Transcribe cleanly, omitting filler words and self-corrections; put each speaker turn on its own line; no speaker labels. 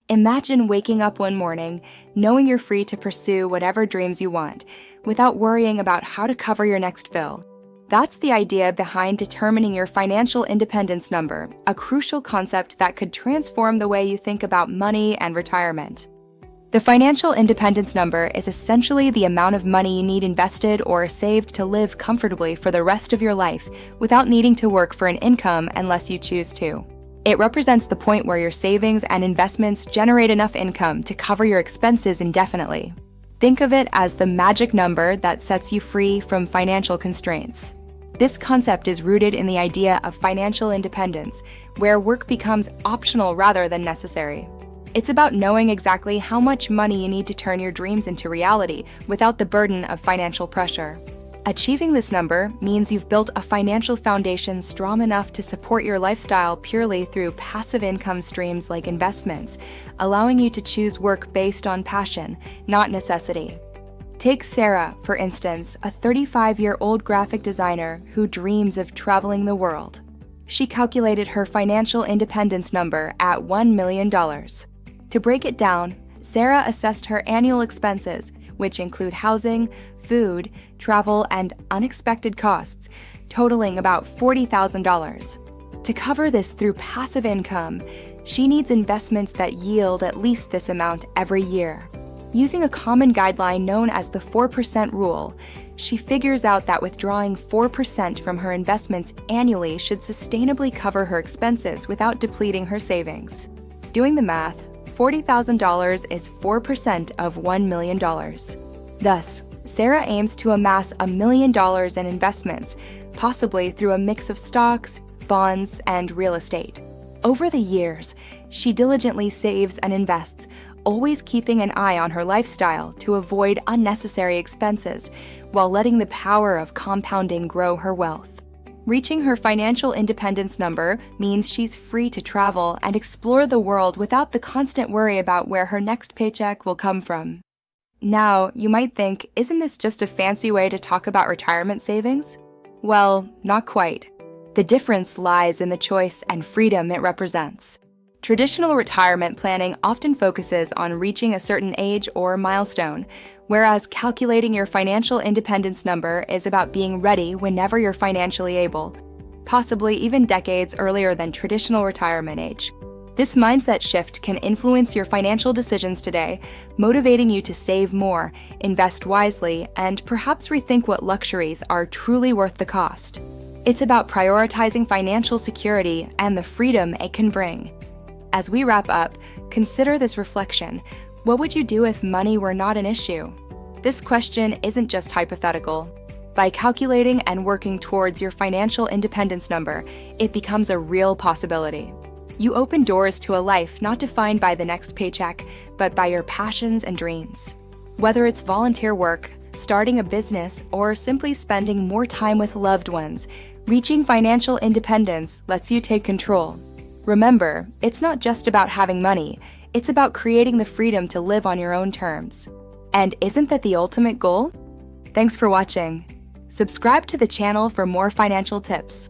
Imagine waking up one morning knowing you're free to pursue whatever dreams you want without worrying about how to cover your next bill. That's the idea behind determining your financial independence number, a crucial concept that could transform the way you think about money and retirement. The financial independence number is essentially the amount of money you need invested or saved to live comfortably for the rest of your life without needing to work for an income unless you choose to. It represents the point where your savings and investments generate enough income to cover your expenses indefinitely. Think of it as the magic number that sets you free from financial constraints. This concept is rooted in the idea of financial independence, where work becomes optional rather than necessary. It's about knowing exactly how much money you need to turn your dreams into reality without the burden of financial pressure. Achieving this number means you've built a financial foundation strong enough to support your lifestyle purely through passive income streams like investments, allowing you to choose work based on passion, not necessity. Take Sarah, for instance, a 35-year-old graphic designer who dreams of traveling the world. She calculated her financial independence number at $1 million. To break it down, Sarah assessed her annual expenses, which include housing, food, travel, and unexpected costs, totaling about $40,000. To cover this through passive income, she needs investments that yield at least this amount every year. Using a common guideline known as the 4% rule, she figures out that withdrawing 4% from her investments annually should sustainably cover her expenses without depleting her savings. Doing the math, $40,000 is 4% of $1 million. Thus, Sarah aims to amass $1 million in investments, possibly through a mix of stocks, bonds, and real estate. Over the years, she diligently saves and invests, always keeping an eye on her lifestyle to avoid unnecessary expenses, while letting the power of compounding grow her wealth. Reaching her financial independence number means she's free to travel and explore the world without the constant worry about where her next paycheck will come from. Now, you might think, isn't this just a fancy way to talk about retirement savings? Well, not quite. The difference lies in the choice and freedom it represents. Traditional retirement planning often focuses on reaching a certain age or milestone, whereas calculating your financial independence number is about being ready whenever you're financially able, possibly even decades earlier than traditional retirement age. This mindset shift can influence your financial decisions today, motivating you to save more, invest wisely, and perhaps rethink what luxuries are truly worth the cost. It's about prioritizing financial security and the freedom it can bring. As we wrap up, consider this reflection. What would you do if money were not an issue? This question isn't just hypothetical. By calculating and working towards your financial independence number, it becomes a real possibility. You open doors to a life not defined by the next paycheck, but by your passions and dreams. Whether it's volunteer work, starting a business, or simply spending more time with loved ones, reaching financial independence lets you take control. Remember, it's not just about having money, it's about creating the freedom to live on your own terms. And isn't that the ultimate goal? Thanks for watching. Subscribe to the channel for more financial tips.